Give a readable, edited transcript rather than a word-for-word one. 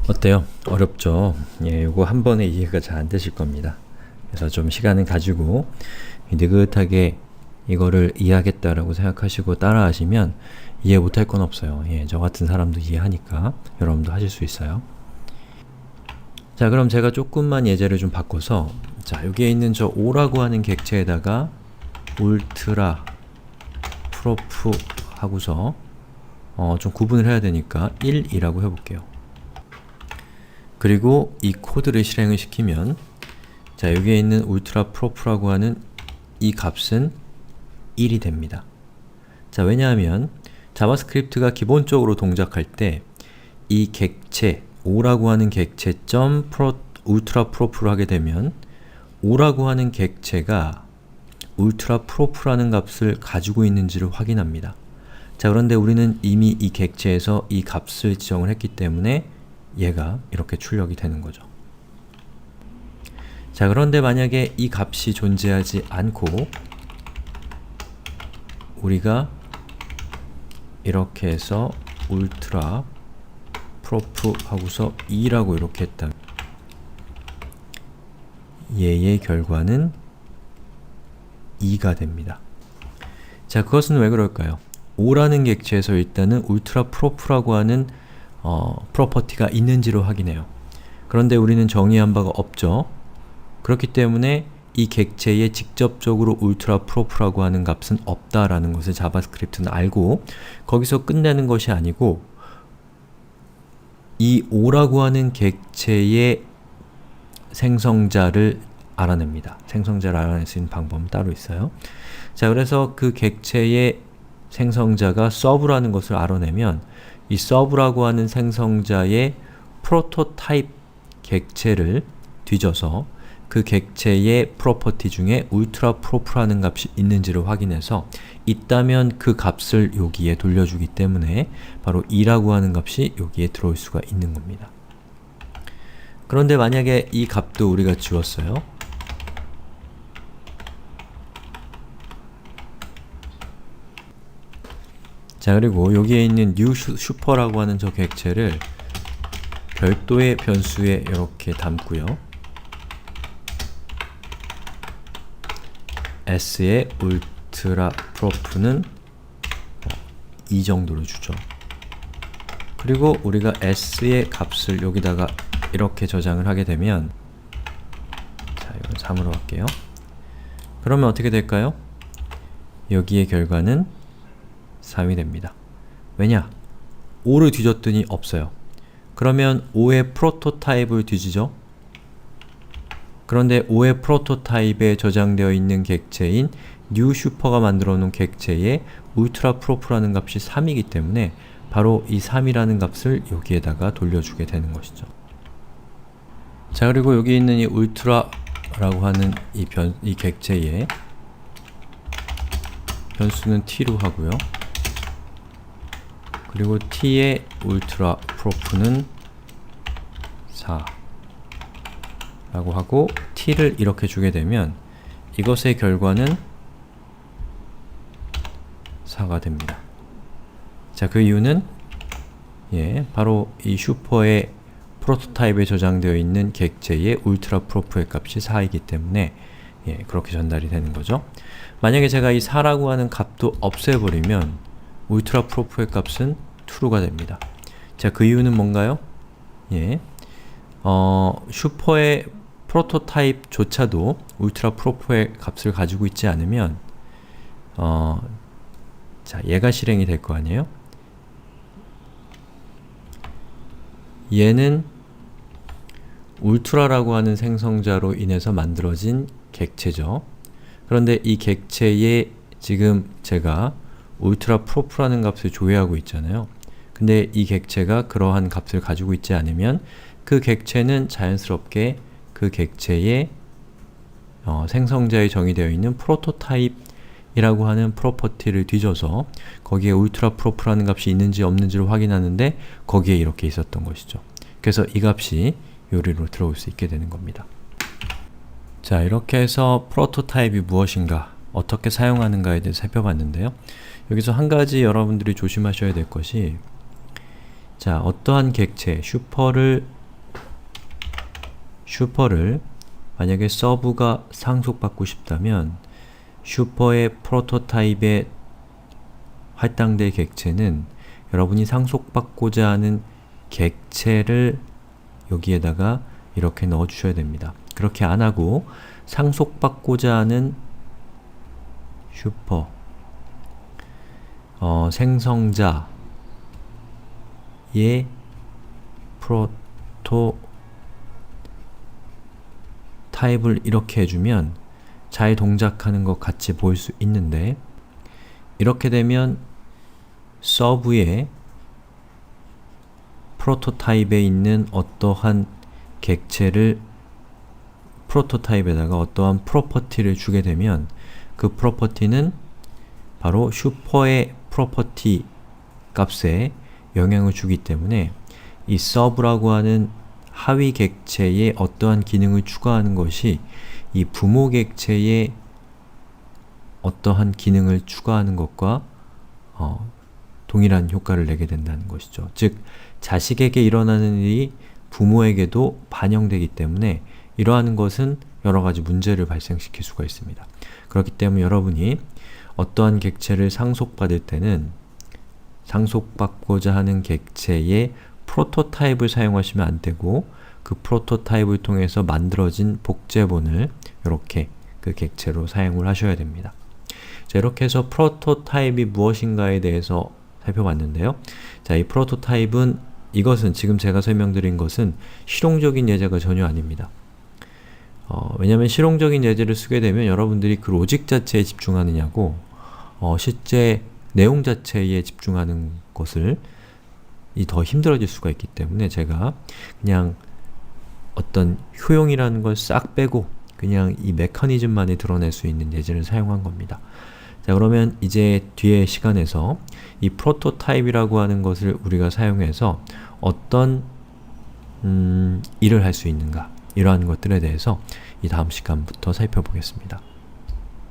어때요? 어렵죠? 예, 요거 한 번에 이해가 잘 안 되실 겁니다. 그래서 좀 시간을 가지고 느긋하게 이거를 이해하겠다라고 생각하시고 따라하시면 이해 못할 건 없어요. 예, 저 같은 사람도 이해하니까 여러분도 하실 수 있어요. 자, 그럼 제가 조금만 예제를 좀 바꿔서 자, 여기에 있는 저 O라고 하는 객체에다가 울트라 프로프 하고서 좀 구분을 해야 되니까 1이라고 해볼게요. 그리고 이 코드를 실행을 시키면 자, 여기에 있는 울트라 프로프라고 하는 이 값은 1이 됩니다. 자, 왜냐하면 자바스크립트가 기본적으로 동작할 때 이 객체, O라고 하는 객체 점 울트라 프로프를 하게 되면 O라고 하는 객체가 울트라 프로프라는 값을 가지고 있는지를 확인합니다. 자, 그런데 우리는 이미 이 객체에서 이 값을 지정을 했기 때문에 얘가 이렇게 출력이 되는 거죠. 자, 그런데 만약에 이 값이 존재하지 않고 우리가 이렇게 해서 울트라 프로프 하고서 2라고 이렇게 했다면 얘의 결과는 2가 됩니다. 자, 그것은 왜 그럴까요? O라는 객체에서 일단은 울트라 프로프라고 하는 프로퍼티가 있는지로 확인해요. 그런데 우리는 정의한 바가 없죠. 그렇기 때문에 이 객체에 직접적으로 울트라 프로프라고 하는 값은 없다라는 것을 자바스크립트는 알고 거기서 끝내는 것이 아니고 이 O라고 하는 객체의 생성자를 알아냅니다. 생성자를 알아낼 수 있는 방법은 따로 있어요. 자, 그래서 그 객체의 생성자가 서브라는 것을 알아내면 이 서브라고 하는 생성자의 프로토타입 객체를 뒤져서 그 객체의 프로퍼티 중에 울트라 프로프라는 값이 있는지를 확인해서 있다면 그 값을 여기에 돌려주기 때문에 바로 2라고 하는 값이 여기에 들어올 수가 있는 겁니다. 그런데 만약에 이 값도 우리가 지웠어요. 자, 그리고 여기에 있는 new 슈퍼라고 하는 저 객체를 별도의 변수에 이렇게 담고요. s의 울트라 프로프는 이 정도로 주죠. 그리고 우리가 s의 값을 여기다가 이렇게 저장을 하게 되면 자, 이건 3으로 할게요. 그러면 어떻게 될까요? 여기의 결과는 3이 됩니다. 왜냐? 5를 뒤졌더니 없어요. 그러면 5의 프로토타입을 뒤지죠? 그런데 5의 프로토타입에 저장되어 있는 객체인 new 슈퍼가 만들어 놓은 객체의 울트라 프로프라는 값이 3이기 때문에 바로 이 3이라는 값을 여기에다가 돌려주게 되는 것이죠. 자, 그리고 여기 있는 이 울트라라고 하는 이 객체의 변수는 t로 하고요. 그리고 t의 울트라 프로프는 4 라고 하고 t를 이렇게 주게 되면 이것의 결과는 4가 됩니다. 자, 그 이유는 바로 이 슈퍼의 프로토타입에 저장되어 있는 객체의 울트라 프로프의 값이 4이기 때문에 그렇게 전달이 되는 거죠. 만약에 제가 이 4라고 하는 값도 없애버리면 울트라 프로프의 값은 true가 됩니다. 자, 그 이유는 뭔가요? 슈퍼의 프로토타입조차도 울트라 프로프의 값을 가지고 있지 않으면 자, 얘가 실행이 될 거 아니에요? 얘는 울트라라고 하는 생성자로 인해서 만들어진 객체죠. 그런데 이 객체에 지금 제가 울트라 프로프라는 값을 조회하고 있잖아요. 근데 이 객체가 그러한 값을 가지고 있지 않으면 그 객체는 자연스럽게 그 객체의 생성자에 정의되어 있는 프로토타입이라고 하는 프로퍼티를 뒤져서 거기에 울트라 프로프라는 값이 있는지 없는지를 확인하는데 거기에 이렇게 있었던 것이죠. 그래서 이 값이 요리로 들어올 수 있게 되는 겁니다. 자, 이렇게 해서 프로토타입이 무엇인가, 어떻게 사용하는가에 대해서 살펴봤는데요. 여기서 한 가지 여러분들이 조심하셔야 될 것이 자, 어떠한 객체, 슈퍼를 슈퍼를 만약에 서브가 상속받고 싶다면 슈퍼의 프로토타입에 할당될 객체는 여러분이 상속받고자 하는 객체를 여기에다가 이렇게 넣어주셔야 됩니다. 그렇게 안하고 상속받고자 하는 슈퍼 생성자의 프로토 타입을 이렇게 해주면 잘 동작하는 것 같이 보일 수 있는데, 이렇게 되면 서브의 프로토타입에 있는 어떠한 객체를 프로토타입에다가 어떠한 프로퍼티를 주게 되면 그 프로퍼티는 바로 슈퍼의 프로퍼티 값에 영향을 주기 때문에 이 서브라고 하는 하위 객체에 어떠한 기능을 추가하는 것이 이 부모 객체에 어떠한 기능을 추가하는 것과 동일한 효과를 내게 된다는 것이죠. 즉, 자식에게 일어나는 일이 부모에게도 반영되기 때문에 이러한 것은 여러가지 문제를 발생시킬 수가 있습니다. 그렇기 때문에 여러분이 어떠한 객체를 상속받을 때는 상속받고자 하는 객체의 프로토타입을 사용하시면 안 되고 그 프로토타입을 통해서 만들어진 복제본을 이렇게 그 객체로 사용을 하셔야 됩니다. 자, 이렇게 해서 프로토타입이 무엇인가에 대해서 살펴봤는데요. 자, 이 프로토타입은 이것은 지금 제가 설명드린 것은 실용적인 예제가 전혀 아닙니다. 왜냐하면 실용적인 예제를 쓰게 되면 여러분들이 그 로직 자체에 집중하느냐고 실제 내용 자체에 집중하는 것을 더 힘들어질 수가 있기 때문에 제가 그냥 어떤 효용이라는 걸 싹 빼고 그냥 이 메커니즘만을 드러낼 수 있는 예제를 사용한 겁니다. 자, 그러면 이제 뒤에 시간에서 이 프로토타입이라고 하는 것을 우리가 사용해서 어떤 일을 할 수 있는가, 이러한 것들에 대해서 이 다음 시간부터 살펴보겠습니다.